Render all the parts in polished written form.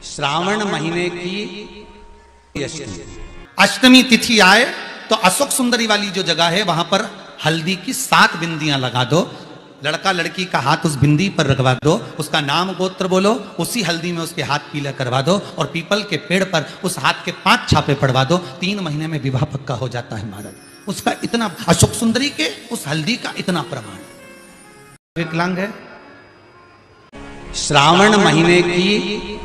श्रावण महीने की अष्टमी, अष्टमी तिथि आए तो अशोक सुंदरी वाली जो जगह है वहां पर हल्दी की 7 बिंदियां लगा दो। लड़का लड़की का हाथ उस बिंदी पर रखवा दो, उसका नाम गोत्र बोलो, उसी हल्दी में उसके हाथ पीला करवा दो और पीपल के पेड़ पर उस हाथ के 5 छापे पड़वा दो। 3 महीने में विवाह पक्का हो जाता है महाराज। उसका इतना, अशोक सुंदरी के उस हल्दी का इतना प्रमाण। विकलांग है, श्रावण महीने की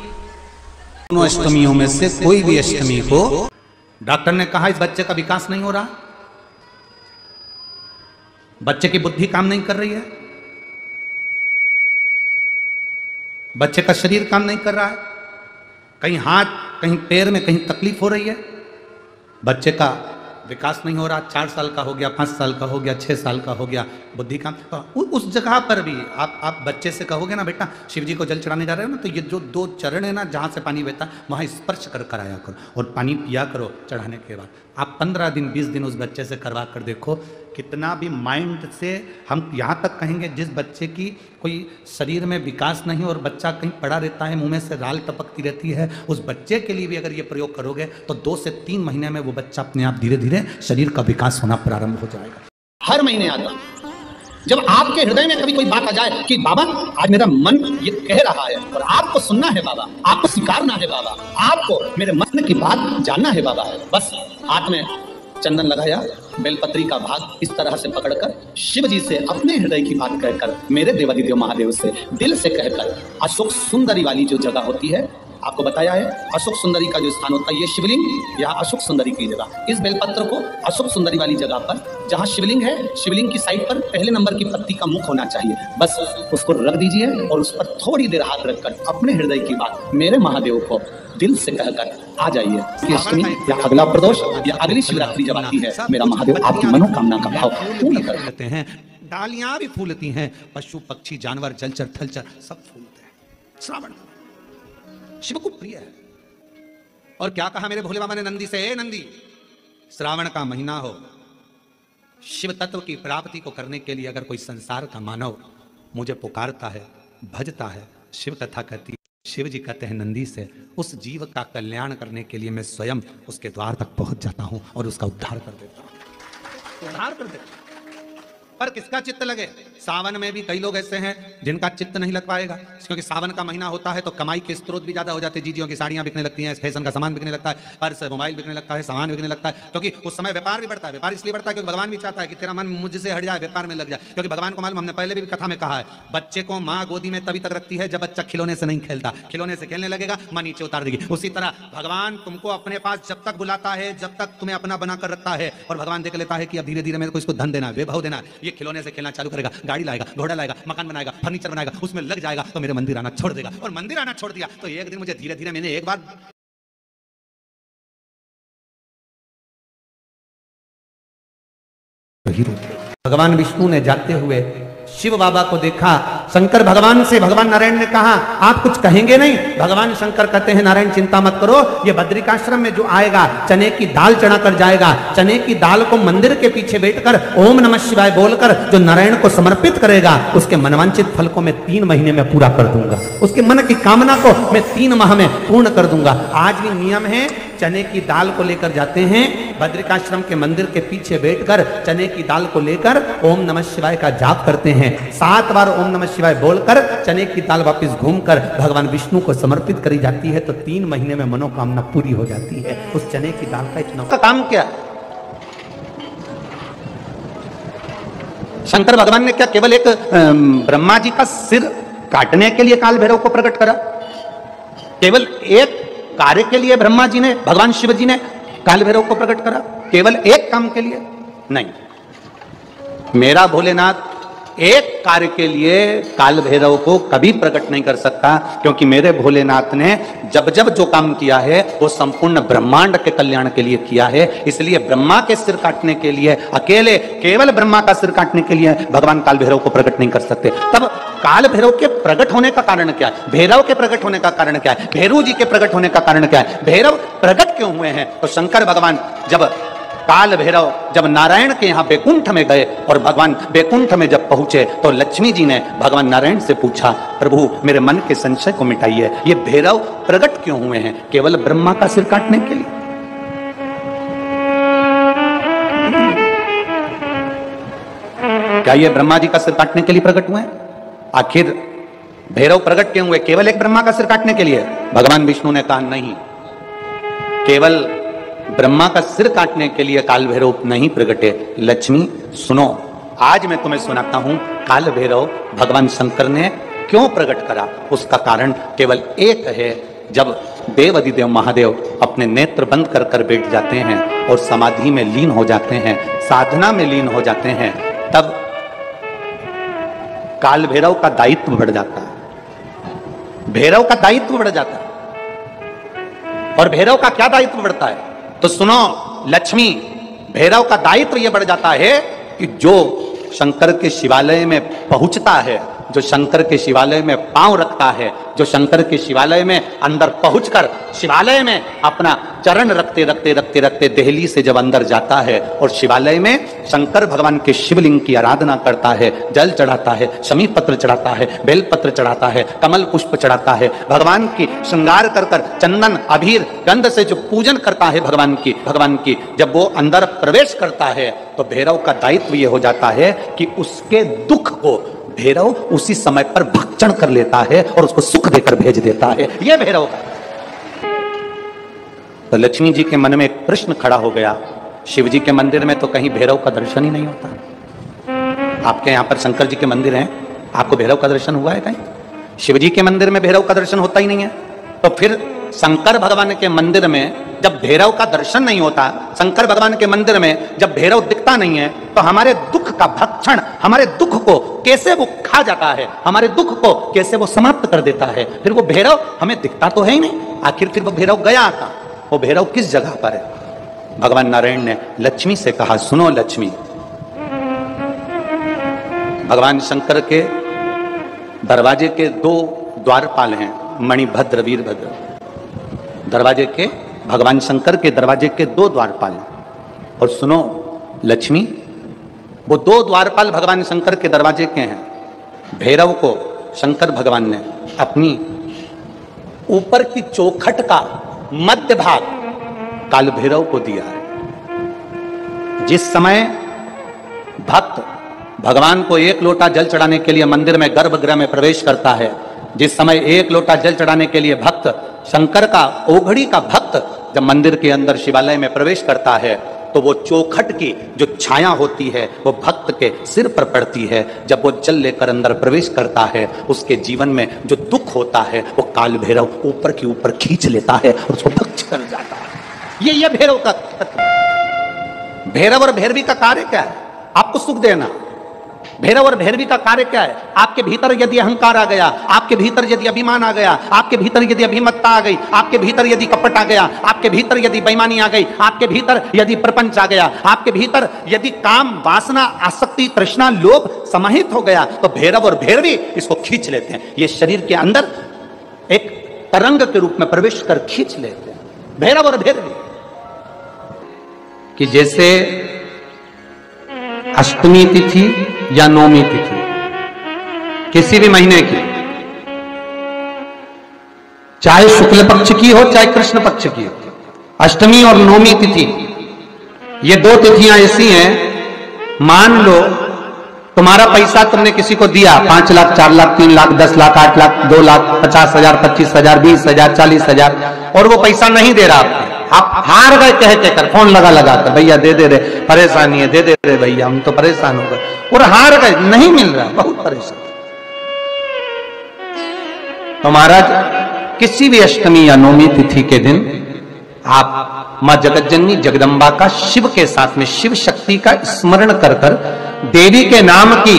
दोनों अष्टमियों में से कोई भी अष्टमी को डॉक्टर ने कहा इस बच्चे का विकास नहीं हो रहा, बच्चे की बुद्धि काम नहीं कर रही है, बच्चे का शरीर काम नहीं कर रहा है, कहीं हाथ कहीं पैर में कहीं तकलीफ हो रही है, बच्चे का विकास नहीं हो रहा। 4 साल का हो गया, 5 साल का हो गया, 6 साल का हो गया, बुद्धि काम। उस जगह पर भी आप बच्चे से कहोगे ना बेटा शिव जी को जल चढ़ाने जा रहे हो ना, तो ये जो 2 चरण है ना जहां से पानी बहता वहां स्पर्श कर आया करो और पानी पिया करो चढ़ाने के बाद। आप 15 दिन 20 दिन उस बच्चे से करवा कर देखो, कितना भी माइंड से हम यहाँ तक कहेंगे जिस बच्चे की कोई शरीर में विकास नहीं और बच्चा कहीं पड़ा रहता है, मुंह में से राल टपकती रहती है, उस बच्चे के लिए भी अगर ये प्रयोग करोगे तो 2 से 3 महीने में वो बच्चा अपने आप धीरे धीरे शरीर का विकास होना प्रारंभ हो जाएगा। हर महीने आता, जब आपके हृदय में कभी कोई बात आ जाए कि बाबा आज मेरा मन ये कह रहा है और आपको सुनना है बाबा, आपको स्वीकारना है बाबा, आपको मेरे मन की बात जानना है बाबा, बस हाथ में चंदन लगाया, बेलपत्री का भाग इस तरह से पकड़कर शिव जी से अपने हृदय की बात कहकर, मेरे देवादिदेव महादेव से दिल से कहकर, अशोक सुंदरी वाली जो जगह होती है आपको बताया है, अशोक सुंदरी का जो स्थान होता है ये शिवलिंग या अशोक सुंदरी की जगह, इस बेलपत्र को अशोक सुंदरी वाली जगह पर जहां शिवलिंग है, शिवलिंग की साइड पर पहले नंबर की पत्ती का मुख होना चाहिए, बस उसको रख दीजिए और उस पर थोड़ी देर हाथ रखकर अपने हृदय की बात मेरे महादेव को दिल से कहकर आ जाइए। अष्टमी या अगला प्रदोष या अगली शिवरात्रि जब आती है, मेरा महादेव आपकी मनोकामना का भाव पूर्ण कर लेते हैं। डालियां भी फूलती हैं, पशु पक्षी जानवर जलचर थलचर सब फूलते हैं। श्रावण शिव को प्रिय है। और क्या कहा मेरे भोले बाबा ने नंदी से, नंदी श्रावण का महीना हो, शिव तत्व की प्राप्ति को करने के लिए अगर कोई संसार का मानव मुझे पुकारता है, भजता है, शिव कथा कहती है, शिव जी कहते हैं नंदी से, उस जीव का कल्याण करने के लिए मैं स्वयं उसके द्वार तक पहुंच जाता हूं और उसका उद्धार कर देता हूं, उद्धार कर देता हूं। पर किसका चित्त लगे? सावन में भी कई लोग ऐसे हैं जिनका चित्त नहीं लग पाएगा, क्योंकि सावन का महीना होता है तो कमाई के स्रोत भी ज्यादा हो जाते हैं। जीजियों की साड़ियां बिकने लगती हैं, फैशन का सामान बिकने लगता है, पर्स मोबाइल बिकने लगता है, सामान बिकने लगता है, क्योंकि उस समय व्यापार भी बढ़ता है। व्यापार इसलिए बढ़ता है क्योंकि भगवान भी चाहता है कि तेरा मन मुझसे हट जाए, व्यापार में लग जाए, क्योंकि भगवान को मालूम, हमने पहले भी कथा में कहा है, बच्चे को माँ गोदी में तभी तक रखती है जब बच्चा खिलौने से नहीं खेलता, खिलौने से खेलने लगेगा माँ नीचे उतार देगी। उसी तरह भगवान तुमको अपने पास जब तक बुलाता है, जब तक तुम्हें अपना बनाकर रखता है, और भगवान देख लेता है कि अब धीरे धीरे मेरे को इसको धन देना है, वैभव देना है, ये खिलौने से खेलना चालू करेगा, गाड़ी लाएगा, घोड़ा लाएगा, मकान बनाएगा, फर्नीचर बनाएगा, उसमें लग जाएगा तो मेरे मंदिर आना छोड़ देगा, और मंदिर आना छोड़ दिया तो एक दिन मुझे धीरे धीरे, मैंने एक बार भगवान विष्णु ने जाते हुए शिव बाबा को देखा, शंकर भगवान से, भगवान नारायण ने कहा आप कुछ कहेंगे नहीं? भगवान शंकर कहते हैं नारायण चिंता मत करो, ये बद्रिकाश्रम में जो आएगा चने की दाल चढ़ा कर जाएगा, चने की दाल को मंदिर के पीछे बैठकर ओम नमः शिवाय बोलकर जो नारायण को समर्पित करेगा उसके मनवांचित फल को मैं 3 महीने में पूरा कर दूंगा, उसके मन की कामना को मैं 3 माह में पूर्ण कर दूंगा। आज भी नियम है, चने की दाल को लेकर जाते हैं बद्रिकाश्रम के मंदिर के पीछे बैठकर चने की दाल को लेकर ओम नमः शिवाय का जाप करते हैं, 7 बार ओम नमः शिवाय बोलकर चने की दाल वापस घूमकर भगवान विष्णु को समर्पित करी जाती है तो 3 महीने में मनोकामना पूरी हो जाती है। उस चने की दाल का इतना का काम क्या? शंकर भगवान ने क्या केवल एक ब्रह्मा जी का सिर काटने के लिए काल भैरव को प्रकट करा? केवल एक कार्य के लिए ब्रह्मा जी ने, भगवान शिव जी ने काल भैरव को प्रकट करा? केवल एक काम के लिए नहीं, मेरा भोलेनाथ एक कार्य के लिए काल भैरव को कभी प्रकट नहीं कर सकता, क्योंकि मेरे भोलेनाथ ने जब जब जो काम किया है वो संपूर्ण ब्रह्मांड के कल्याण के लिए किया है। इसलिए ब्रह्मा के सिर काटने के लिए, अकेले केवल ब्रह्मा का सिर काटने के लिए भगवान काल भैरव को प्रकट नहीं कर सकते। तब काल भैरव के प्रकट होने का कारण क्या है? भैरव के प्रकट होने का कारण क्या है? भैरू जी के प्रकट होने का कारण क्या है? भैरव प्रकट क्यों हुए हैं? तो शंकर भगवान जब काल भैरव जब नारायण के यहाँ बैकुंठ में गए और भगवान बैकुंठ में जब पहुंचे तो लक्ष्मी जी ने भगवान नारायण से पूछा, प्रभु मेरे मन के संशय को मिटाइए, ये भैरव प्रकट क्यों हुए हैं? केवल ब्रह्मा का सिर काटने के लिए? क्या ये ब्रह्मा जी का सिर काटने के लिए प्रकट हुए? आखिर भैरव प्रकट क्यों हुए? केवल एक ब्रह्मा का सिर काटने के लिए? भगवान विष्णु ने कहा नहीं, केवल ब्रह्मा का सिर काटने के लिए काल भैरव नहीं प्रकटे। लक्ष्मी सुनो, आज मैं तुम्हें सुनाता हूं काल भैरव भगवान शंकर ने क्यों प्रकट करा। उसका कारण केवल एक है। जब देव अधिदेव महादेव अपने नेत्र बंद कर कर बैठ जाते हैं और समाधि में लीन हो जाते हैं, साधना में लीन हो जाते हैं, तब काल भैरव का दायित्व बढ़ जाता है। भैरव का दायित्व बढ़ जाता है। और भैरव का क्या दायित्व बढ़ता है? तो सुनो लक्ष्मी, भैरव का दायित्व यह बढ़ जाता है कि जो शंकर के शिवालय में पहुंचता है, जो शंकर के शिवालय में पांव रखता है, जो शंकर के शिवालय में अंदर पहुंचकर शिवालय में अपना चरण रखते रखते रखते रखते देहली से जब अंदर जाता है और शिवालय में शंकर भगवान के शिवलिंग की आराधना करता है, जल चढ़ाता है, शमी पत्र चढ़ाता है, बेलपत्र चढ़ाता है, कमल पुष्प चढ़ाता है, भगवान की श्रृंगार कर कर चंदन अबीर गंध से जो पूजन करता है भगवान की, जब वो अंदर प्रवेश करता है तो भैरव का दायित्व ये हो जाता है कि उसके दुख को भैरव उसी समय पर भक्षण कर लेता है और उसको सुख देकर भेज देता है। यह भैरव का। तो लक्ष्मी जी के मन में एक प्रश्न खड़ा हो गया, शिव जी के मंदिर में तो कहीं भैरव का दर्शन ही नहीं होता। आपके यहां पर शंकर जी के मंदिर हैं, आपको भैरव का दर्शन हुआ है कहीं? शिव जी के मंदिर में भैरव का दर्शन होता ही नहीं है। तो फिर शंकर भगवान के मंदिर में जब भैरव का दर्शन नहीं होता, शंकर भगवान के मंदिर में जब भैरव दिखता नहीं है, तो हमारे दुख का भक्षण, हमारे दुख को कैसे वो खा जाता है, हमारे दुख को कैसे वो समाप्त कर देता है। फिर वो भैरव हमें दिखता तो है ही नहीं। आखिर फिर वो भैरव गया था, वो भैरव किस जगह पर है? भगवान नारायण ने लक्ष्मी से कहा, सुनो लक्ष्मी, भगवान शंकर के दरवाजे के 2 द्वारपाल हैं, मणिभद्र वीरभद्र। दरवाजे के, भगवान शंकर के दरवाजे के 2 द्वारपाल। और सुनो लक्ष्मी, वो 2 द्वारपाल भगवान शंकर के दरवाजे के हैं। भैरव को शंकर भगवान ने अपनी ऊपर की चौखट का मध्य भाग काल भैरव को दिया है। जिस समय भक्त भगवान को 1 लोटा जल चढ़ाने के लिए मंदिर में गर्भगृह में प्रवेश करता है, जिस समय 1 लोटा जल चढ़ाने के लिए भक्त, शंकर का ओघड़ी का भक्त जब मंदिर के अंदर शिवालय में प्रवेश करता है, तो वो चौखट की जो छाया होती है वो भक्त के सिर पर पड़ती है। जब वो जल लेकर अंदर प्रवेश करता है, उसके जीवन में जो दुख होता है वो काल भैरव ऊपर की ऊपर खींच लेता है और उसको भक्ष कर जाता है। ये भैरव का तत्व। भैरव और भैरवी का कार्य क्या है? आपको सुख देना। भैरव और भैरवी का कार्य क्या है? आपके भीतर यदि अहंकार आ गया, आपके भीतर यदि अभिमान आ गया, आपके भीतर यदि अभिमत्ता आ गई, आपके भीतर यदि कपट आ गया, आपके भीतर यदि बेईमानी आ गई, आपके भीतर यदि प्रपंच आ गया, आपके भीतर यदि काम, वासना, आसक्ति, तृष्णा, लोभ समाहित हो गया, तो भैरव और भैरवी इसको खींच लेते हैं। ये शरीर के अंदर एक तरंग के रूप में प्रवेश कर खींच लेते हैं, भैरव और भैरवी। कि जैसे अष्टमी तिथि या नौमी तिथि किसी भी महीने की, चाहे शुक्ल पक्ष की हो चाहे कृष्ण पक्ष की हो, अष्टमी और नौमी तिथि, ये 2 तिथियां ऐसी हैं, मान लो तुम्हारा पैसा तुमने किसी को दिया, 5 लाख, 4 लाख, 3 लाख, 10 लाख, 8 लाख, 2 लाख, 50,000, 25,000, 20,000, 40,000, और वो पैसा नहीं दे रहा, आप हार गए कह कर, फोन लगा कर, भैया दे दे रे, परेशानी है, दे दे रे भैया, हम तो परेशान हो गए, और हार गए, नहीं मिल रहा, बहुत परेशान। तो महाराज किसी भी अष्टमी या नौमी तिथि के दिन आप मां जगतजननी जगदम्बा का शिव के साथ में, शिव शक्ति का स्मरण कर कर देवी के नाम की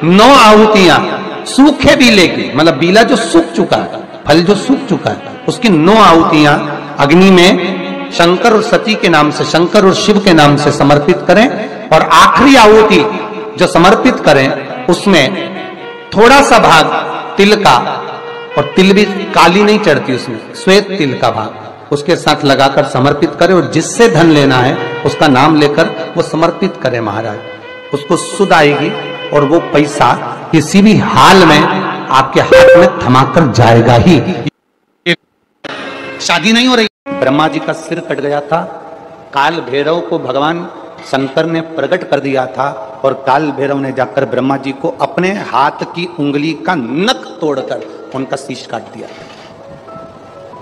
9 आहुतियां, सूखे बीले की, मतलब बीला जो सूख चुका है, फल जो सूख चुका है, उसकी 9 आहुतियां अग्नि में शंकर और सती के नाम से, शंकर और शिव के नाम से समर्पित करें। और आखिरी आहुति जो समर्पित करें उसमें थोड़ा सा भाग तिल का, और तिल भी काली नहीं चढ़ती उसमें, श्वेत तिल का भाग उसके साथ लगाकर समर्पित करे और जिससे धन लेना है उसका नाम लेकर वो समर्पित करे महाराज, उसको सुध आएगी और वो पैसा किसी भी हाल में आपके हाथ में थमाकर जाएगा ही। शादी नहीं हो रही। ब्रह्मा जी का सिर कट गया था, काल भैरव को भगवान शंकर ने प्रकट कर दिया था और काल भैरव ने जाकर ब्रह्मा जी को अपने हाथ की उंगली का नख तोड़कर उनका शीश काट दिया।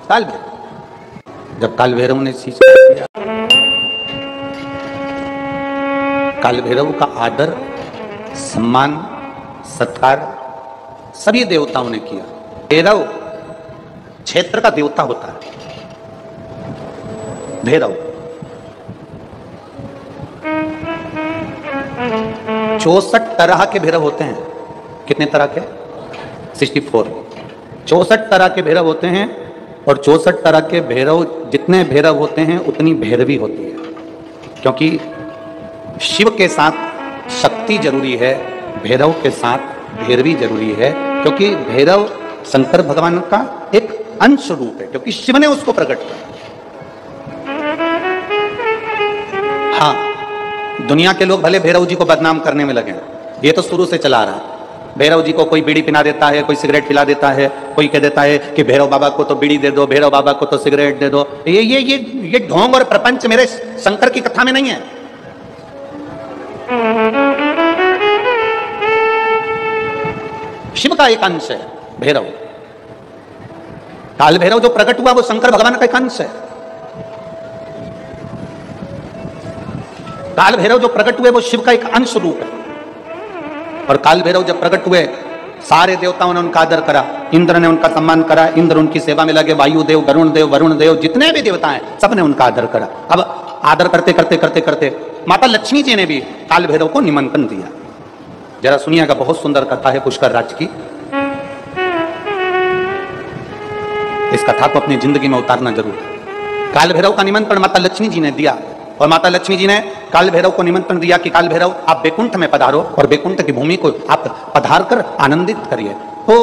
काल भैरव, जब काल भैरव ने शीश काट दिया, काल भैरव का आदर सम्मान सत्कार सभी देवताओं ने किया। भैरव क्षेत्र का देवता होता है। भैरव 64 तरह के भैरव होते हैं। कितने तरह के? 64। 64 तरह के भैरव होते हैं और 64 तरह के भैरव, जितने भैरव होते हैं उतनी भैरवी होती है, क्योंकि शिव के साथ शक्ति जरूरी है, भैरव के साथ भैरवी जरूरी है, क्योंकि भैरव शंकर भगवान का एक अंश रूप है, क्योंकि शिव ने उसको प्रकट किया। हाँ, दुनिया के लोग भले भैरव जी को बदनाम करने में लगे, ये तो शुरू से चला रहा है। भैरव जी को कोई बीड़ी पिला देता है, कोई सिगरेट पिला देता है, कोई कह देता है कि भैरव बाबा को तो बीड़ी दे दो, भैरव बाबा को तो सिगरेट दे दो। ये ढोंग और प्रपंच मेरे शंकर की कथा में नहीं है। शिव का एक अंश है भैरव। काल भैरव जो प्रकट हुआ वो शंकर भगवान का एक अंश है। काल भैरव जो प्रकट हुए वो शिव का एक अंश रूप है। और काल भैरव जब प्रकट हुए सारे देवताओं ने उनका आदर करा, इंद्र ने उनका सम्मान करा, इंद्र उनकी सेवा में लगे, वायु देव, गरुण देव, वरुण देव, जितने भी देवता हैं सबने उनका आदर करा। अब आदर करते करते करते करते माता लक्ष्मी जी ने भी काल भैरव को निमंत्रण दिया। जरा सुनिएगा, बहुत सुंदर कथा है पुष्कर राज की। इस कथा को अपनी जिंदगी में उतारना जरूर है। काल भैरव का निमंत्रण माता लक्ष्मी जी ने दिया और माता लक्ष्मी जी ने काल भैरव को निमंत्रण दिया कि काल भैरव आप बैकुंठ में पधारो और बैकुंठ की भूमि को आप पधार कर आनंदित करिए। तो